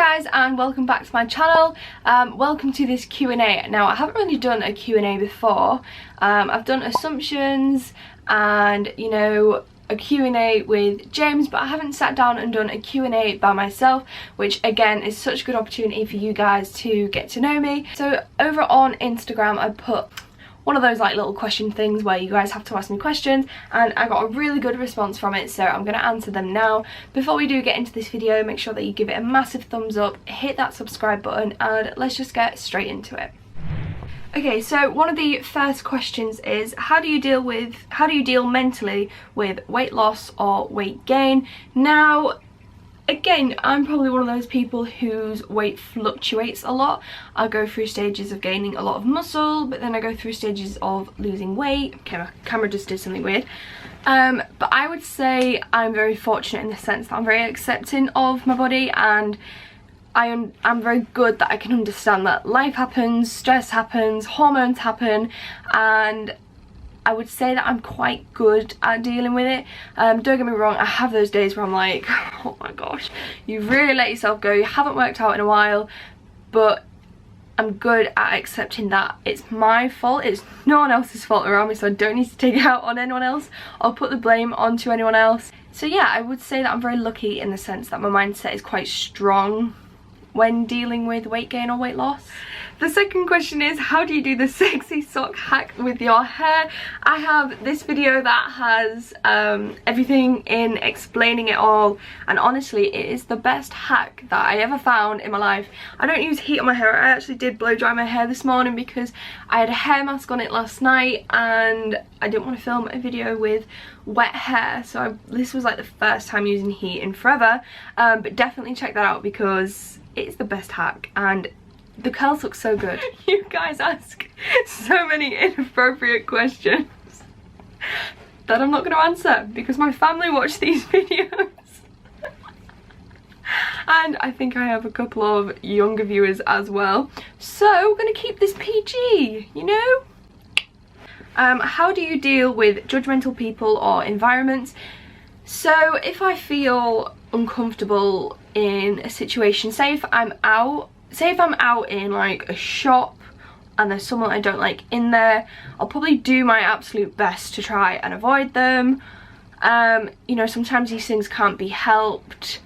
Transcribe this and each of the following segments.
guys, and welcome back to my channel. Welcome to this Q&A. Now, I haven't really done a Q&A before. I've done assumptions and, you know, a Q&A with James, but I haven't sat down and done a Q&A by myself, which again is such a good opportunity for you guys to get to know me. So over on Instagram I put one of those like little question things where you guys have to ask me questions, and I got a really good response from it, so I'm going to answer them now. Before we do get into this video, make sure that you give it a massive thumbs up, hit that subscribe button, and let's just get straight into it. Okay, so one of the first questions is how do you deal mentally with weight loss or weight gain? Now, again, I'm probably one of those people whose weight fluctuates a lot. I go through stages of gaining a lot of muscle, but then I go through stages of losing weight. Okay, my camera just did something weird. But I would say I'm very fortunate in the sense that I'm very accepting of my body, and I'm very good that I can understand that life happens, stress happens, hormones happen, and I would say that I'm quite good at dealing with it. Don't get me wrong, I have those days where I'm like, oh my gosh, you've really let yourself go, you haven't worked out in a while, but I'm good at accepting that it's my fault, it's no one else's fault around me, so I don't need to take it out on anyone else or put the blame onto anyone else. So yeah, I would say that I'm very lucky in the sense that my mindset is quite strong when dealing with weight gain or weight loss. The second question is, how do you do the sexy sock hack with your hair? I have this video that has everything in explaining it all, and honestly it is the best hack that I ever found in my life. I don't use heat on my hair. I actually did blow dry my hair this morning because I had a hair mask on it last night and I didn't want to film a video with wet hair, so this was like the first time using heat in forever. But definitely check that out because it's the best hack and the curls look so good. You guys ask so many inappropriate questions that I'm not going to answer because my family watch these videos. And I think I have a couple of younger viewers as well. So we're going to keep this PG, you know? How do you deal with judgmental people or environments? So if I feel uncomfortable in a situation, say if I'm out in like a shop and there's someone I don't like in there, I'll probably do my absolute best to try and avoid them. You know, sometimes these things can't be helped,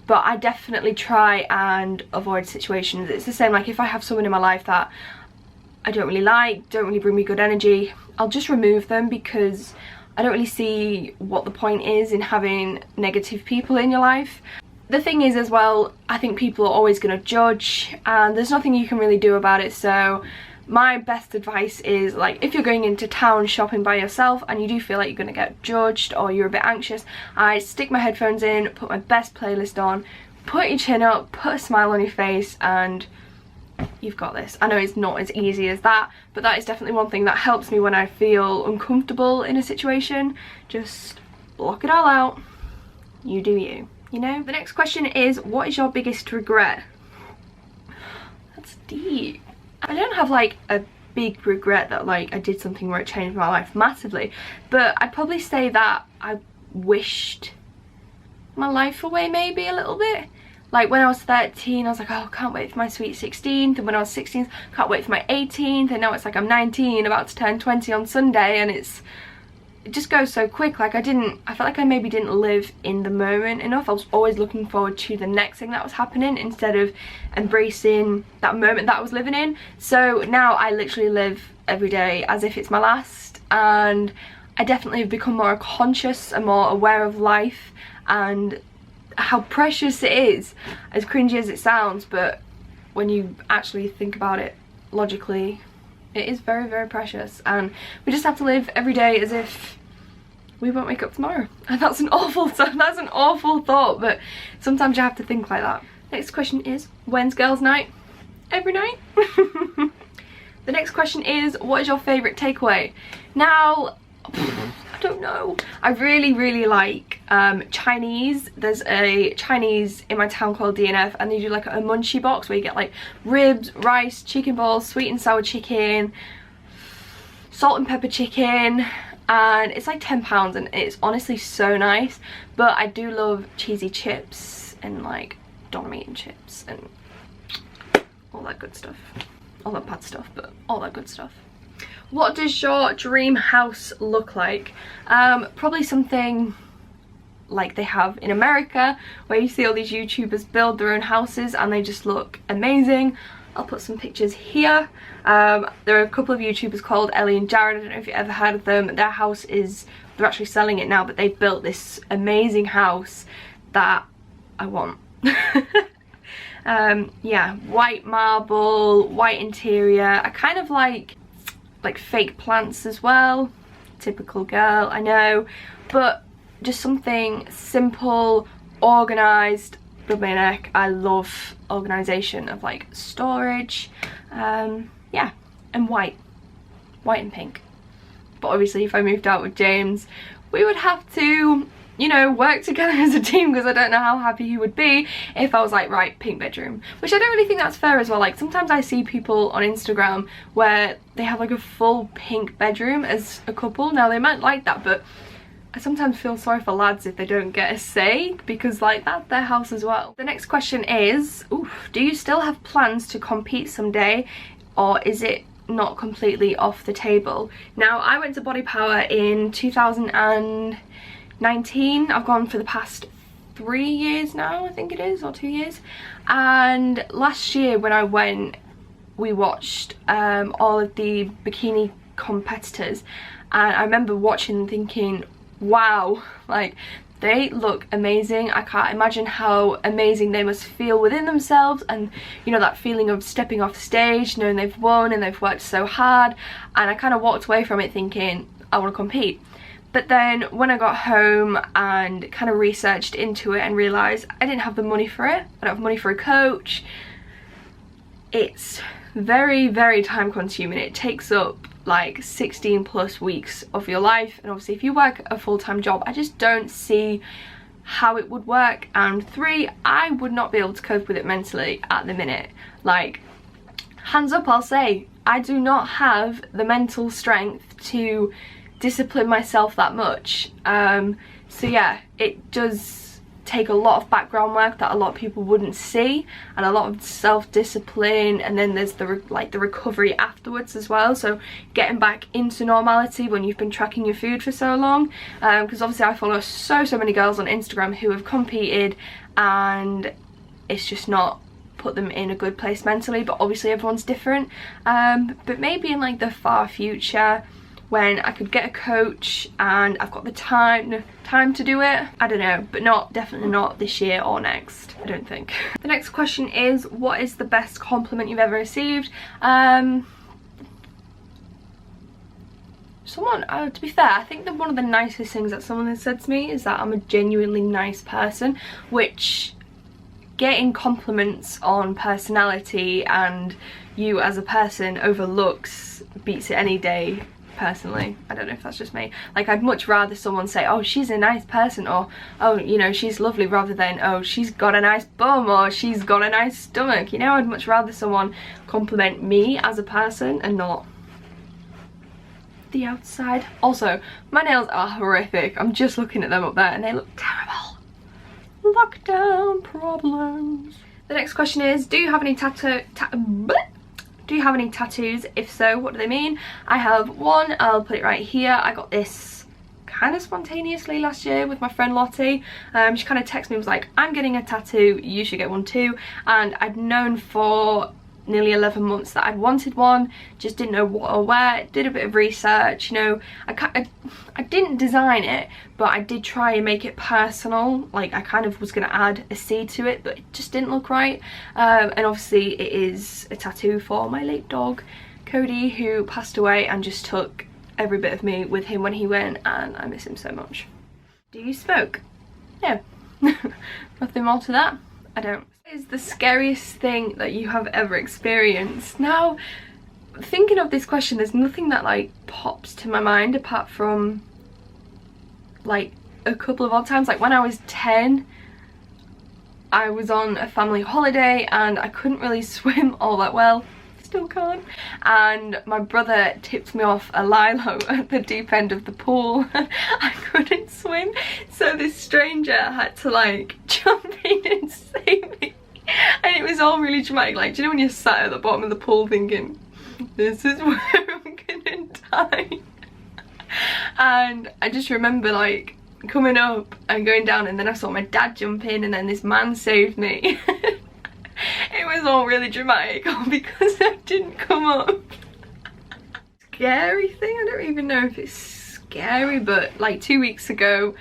but I definitely try and avoid situations. It's the same like if I have someone in my life that I don't really like, don't really bring me good energy, I'll just remove them because I don't really see what the point is in having negative people in your life. The thing is as well, I think people are always going to judge and there's nothing you can really do about it. So my best advice is, like, if you're going into town shopping by yourself and you do feel like you're going to get judged or you're a bit anxious, I stick my headphones in, put my best playlist on, put your chin up, put a smile on your face, and you've got this. I know it's not as easy as that, but that is definitely one thing that helps me when I feel uncomfortable in a situation. Just block it all out. You do you. You know? The next question is, what is your biggest regret? That's deep. I don't have like a big regret that like I did something where it changed my life massively, but I'd probably say that I wished my life away maybe a little bit. Like when I was 13, I was like, oh, can't wait for my sweet 16th, and when I was 16, can't wait for my 18th, and now it's like I'm 19, about to turn 20 on Sunday, and it just goes so quick. Like I felt like I maybe didn't live in the moment enough. I was always looking forward to the next thing that was happening instead of embracing that moment that I was living in. So now I literally live every day as if it's my last, and I definitely have become more conscious and more aware of life and how precious it is, as cringy as it sounds, but when you actually think about it logically, it is very, very precious, and we just have to live every day as if we won't wake up tomorrow. And that's an awful thought, but sometimes you have to think like that. Next question is, when's girls' night? Every night. The next question is, what is your favourite takeaway? Now, I don't know. I really like Chinese. There's a Chinese in my town called DNF, and they do like a munchie box where you get like ribs, rice, chicken balls, sweet and sour chicken, salt and pepper chicken, and it's like £10 and it's honestly so nice. But I do love cheesy chips and like don't eating chips and all that good stuff. All that bad stuff, but all that good stuff. What does your dream house look like? Probably something like they have in America, where you see all these YouTubers build their own houses and they just look amazing. I'll put some pictures here. There are a couple of YouTubers called Ellie and Jared. I don't know if you've ever heard of them. Their house is, they're actually selling it now, but they built this amazing house that I want. Yeah, white marble, white interior. I kind of like fake plants as well. Typical girl, I know, but just something simple, organised. Rub my neck. I love organisation of like storage. Yeah, and white and pink. But obviously if I moved out with James, we would have to, you know, work together as a team, because I don't know how happy he would be if I was like, right, pink bedroom. Which I don't really think that's fair as well. Like sometimes I see people on Instagram where they have like a full pink bedroom as a couple. Now they might like that, but I sometimes feel sorry for lads if they don't get a say, because like that's their house as well. The next question is, do you still have plans to compete someday, or is it not completely off the table? Now, I went to Body Power in 2019. I've gone for the past 3 years now, I think it is, or 2 years. And last year when I went, we watched all of the bikini competitors, and I remember watching and thinking, wow, like they look amazing. I can't imagine how amazing they must feel within themselves, and you know, that feeling of stepping off stage, knowing they've won and they've worked so hard. And I kind of walked away from it thinking, I want to compete. But then when I got home and kind of researched into it and realised I didn't have the money for it, I don't have money for a coach. It's very, very time consuming. It takes up like 16 plus weeks of your life, and obviously if you work a full-time job, I just don't see how it would work. And 3, I would not be able to cope with it mentally at the minute. Like, hands up, I'll say, I do not have the mental strength to discipline myself that much. So yeah, it does take a lot of background work that a lot of people wouldn't see, and a lot of self-discipline, and then there's the recovery afterwards as well. So getting back into normality when you've been tracking your food for so long, because obviously I follow so many girls on Instagram who have competed and it's just not put them in a good place mentally. But obviously everyone's different. But maybe in like the far future, when I could get a coach and I've got the time to do it, I don't know, but definitely not this year or next, I don't think. The next question is, what is the best compliment you've ever received? Someone, to be fair, I think that one of the nicest things that someone has said to me is that I'm a genuinely nice person, which getting compliments on personality and you as a person over looks beats it any day. Personally, I don't know if that's just me. Like, I'd much rather someone say, oh, she's a nice person, or oh, you know, she's lovely, rather than, oh, she's got a nice bum, or she's got a nice stomach. You know, I'd much rather someone compliment me as a person and not the outside. Also, my nails are horrific. I'm just looking at them up there and they look terrible. Lockdown problems. The next question is, do you have any Do you have any tattoos? If so, what do they mean? I have one. I'll put it right here. I got this kind of spontaneously last year with my friend Lottie. She kind of texted me and was like, I'm getting a tattoo, you should get one too. And I'd known for nearly 11 months that I'd wanted one, just didn't know what or where. Did a bit of research, you know. I didn't design it, but I did try and make it personal. Like, I kind of was going to add a C to it, but it just didn't look right. And obviously it is a tattoo for my late dog Cody, who passed away and just took every bit of me with him when he went, and I miss him so much. Do you smoke? No. Nothing more to that. I don't. What is the scariest thing that you have ever experienced? Now, thinking of this question, there's nothing that like pops to my mind apart from like a couple of odd times. Like when I was 10, I was on a family holiday and I couldn't really swim all that well. Still can't. And my brother tipped me off a lilo at the deep end of the pool. I couldn't swim, so this stranger had to like jump in and save me. And it was all really dramatic. Like, do you know when you're sat at the bottom of the pool thinking, this is where I'm gonna die? And I just remember like coming up and going down, and then I saw my dad jump in, and then this man saved me. It was all really dramatic, all because I didn't come up. Scary thing, I don't even know if it's scary, but like 2 weeks ago,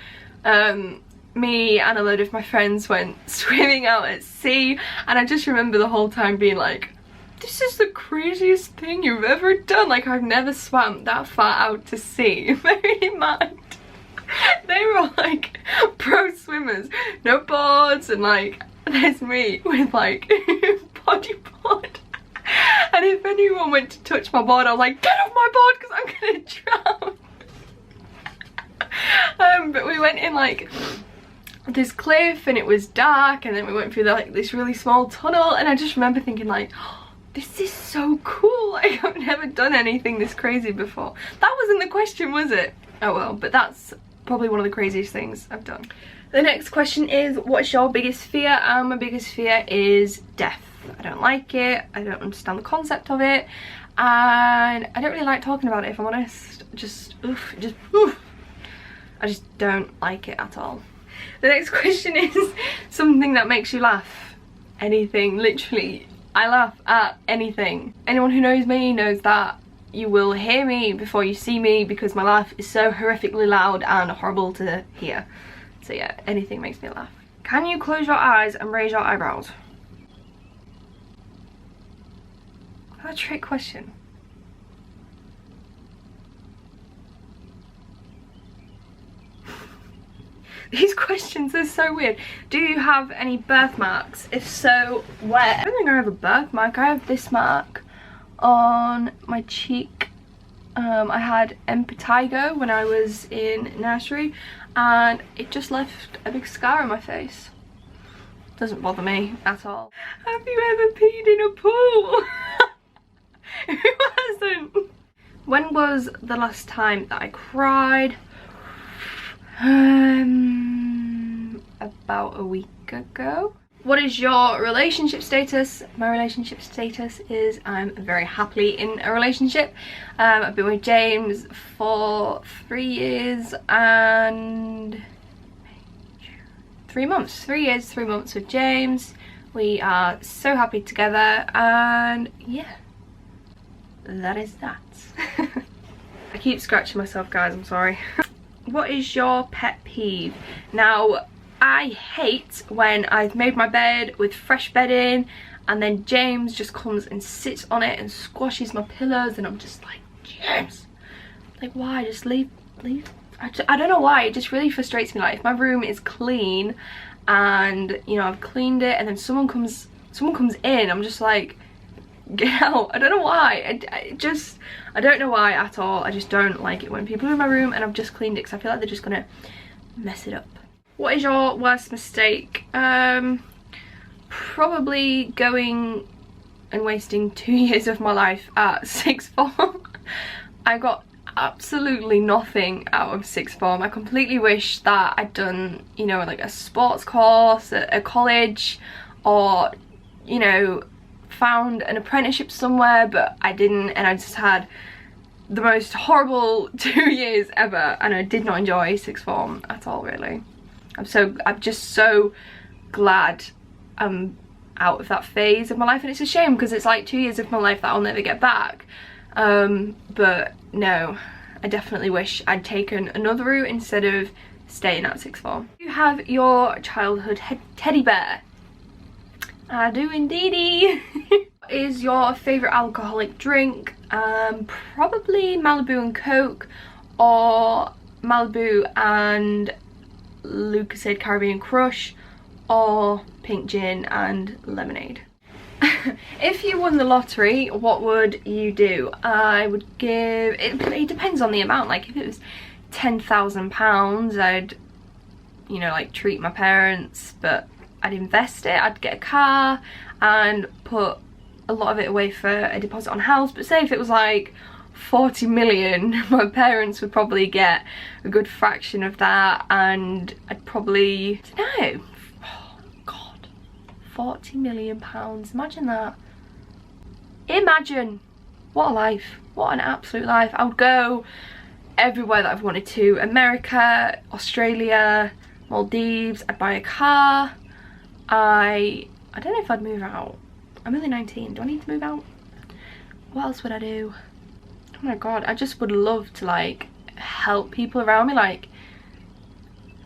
me and a load of my friends went swimming out at sea, and I just remember the whole time being like, this is the craziest thing you've ever done. Like, I've never swam that far out to sea. Bearing in mind, they were all like pro swimmers, no boards, and like there's me with like bodyboard. And if anyone went to touch my board, I was like, get off my board because I'm gonna drown. But we went in like this cliff, and it was dark, and then we went through like this really small tunnel, and I just remember thinking like, oh, this is so cool. Like, I've never done anything this crazy before. That wasn't the question, was it? Oh well, but that's probably one of the craziest things I've done. The next question is, what's your biggest fear? And my biggest fear is death. I don't like it, I don't understand the concept of it, and I don't really like talking about it, if I'm honest. Oof. I just don't like it at all. The next question is something that makes you laugh. Anything, literally. I laugh at anything. Anyone who knows me knows that you will hear me before you see me, because my laugh is so horrifically loud and horrible to hear. So yeah, anything makes me laugh. Can you close your eyes and raise your eyebrows? What a trick question. These questions are so weird. Do you have any birthmarks? If so, where? I don't think I have a birthmark. I have this mark on my cheek. I had impetigo when I was in nursery, and it just left a big scar on my face. Doesn't bother me at all. Have you ever peed in a pool? Who hasn't? When was the last time that I cried? About a week ago. What is your relationship status? My relationship status is I'm very happily in a relationship. I've been with James for 3 years and 3 months. 3 years, 3 months with James. We are so happy together, and yeah, that is that. I keep scratching myself, guys, I'm sorry. What is your pet peeve? Now, I hate when I've made my bed with fresh bedding and then James just comes and sits on it and squashes my pillows, and I'm just like, James, like, why? Just leave. I don't know why, it just really frustrates me. Like, if my room is clean and, you know, I've cleaned it, and then someone comes in, I'm just like, get out. I don't know why. I don't know why at all. I just don't like it when people are in my room and I've just cleaned it, because I feel like they're just gonna mess it up. What is your worst mistake? Probably going and wasting 2 years of my life at sixth form. I got absolutely nothing out of sixth form. I completely wish that I'd done, you know, like a sports course at a college, or, you know, found an apprenticeship somewhere, but I didn't, and I just had the most horrible 2 years ever, and I did not enjoy sixth form at all, really. I'm just so glad I'm out of that phase of my life, and it's a shame because it's like 2 years of my life that I'll never get back. But no, I definitely wish I'd taken another route instead of staying at sixth form. You have your childhood teddy bear. I do indeedy. What is your favourite alcoholic drink? Probably Malibu and Coke, or Malibu and Lucasade Caribbean Crush, or pink gin and lemonade. If you won the lottery, what would you do? I would give, it depends on the amount. Like, if it was £10,000, I'd, you know, like, treat my parents, but I'd invest it. I'd get a car and put a lot of it away for a deposit on a house. But say if it was like 40 million, my parents would probably get a good fraction of that, and I'd probably, I don't know, oh god, £40 million. Imagine that. Imagine. What a life. What an absolute life. I would go everywhere that I've wanted to. America, Australia, Maldives. I'd buy a car. I don't know if I'd move out. I'm only 19. Do I need to move out? What else would I do? Oh my god, I just would love to like help people around me. Like,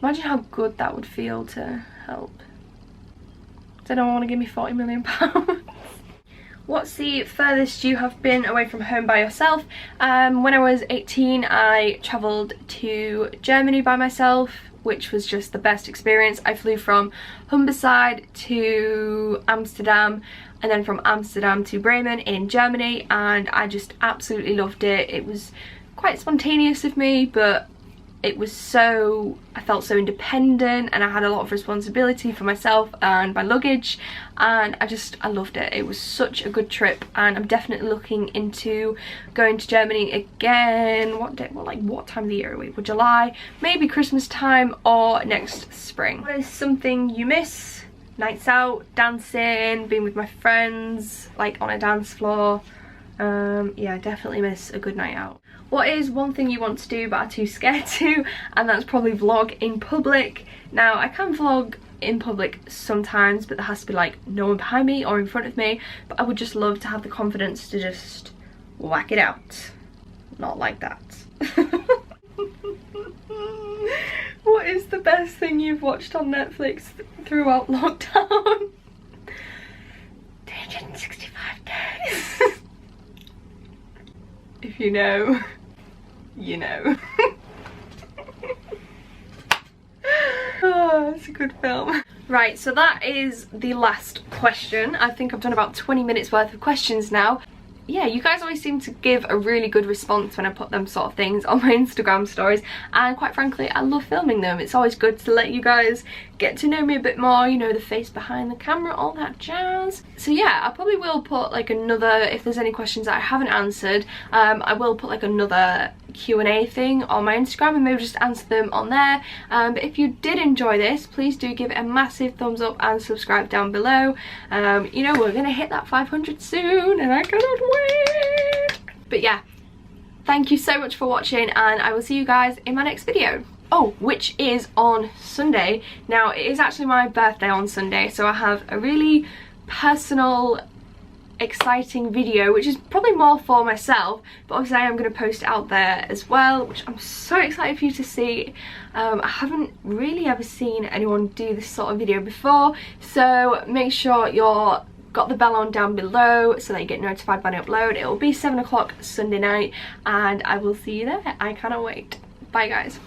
imagine how good that would feel to help. Does anyone want to give me £40 million? What's the furthest you have been away from home by yourself? When I was 18, I travelled to Germany by myself, which was just the best experience. I flew from Humberside to Amsterdam, and then from Amsterdam to Bremen in Germany, and I just absolutely loved it. It was quite spontaneous of me, but it was so, I felt so independent, and I had a lot of responsibility for myself and my luggage, and I loved it. It was such a good trip, and I'm definitely looking into going to Germany again. What time of the year are we? Well, July, maybe Christmas time or next spring. What is something you miss? Nights out, dancing, being with my friends, like on a dance floor. Yeah, definitely miss a good night out. What is one thing you want to do but are too scared to? And that's probably vlog in public. Now, I can vlog in public sometimes, but there has to be like no one behind me or in front of me. But I would just love to have the confidence to just whack it out. Not like that. What is the best thing you've watched on Netflix throughout lockdown? 365 days. If you know, you know. Oh, it's a good film. Right, so that is the last question. I think I've done about 20 minutes worth of questions now. Yeah, you guys always seem to give a really good response when I put them sort of things on my Instagram stories, and quite frankly I love filming them. It's always good to let you guys get to know me a bit more, you know, the face behind the camera, all that jazz. So yeah, I probably will put like another, if there's any questions that I haven't answered, I will put like another Q&A thing on my Instagram and maybe just answer them on there. But if you did enjoy this, please do give it a massive thumbs up and subscribe down below. You know, we're gonna hit that 500 soon and I cannot wait. But yeah, thank you so much for watching, and I will see you guys in my next video. Oh, which is on Sunday. Now, it is actually my birthday on Sunday, so I have a really personal, exciting video, which is probably more for myself, but obviously I am going to post it out there as well, which I'm so excited for you to see. I haven't really ever seen anyone do this sort of video before, so make sure you're got the bell on down below so that you get notified when I upload. It will be 7 o'clock Sunday night, and I will see you there. I cannot wait. Bye guys.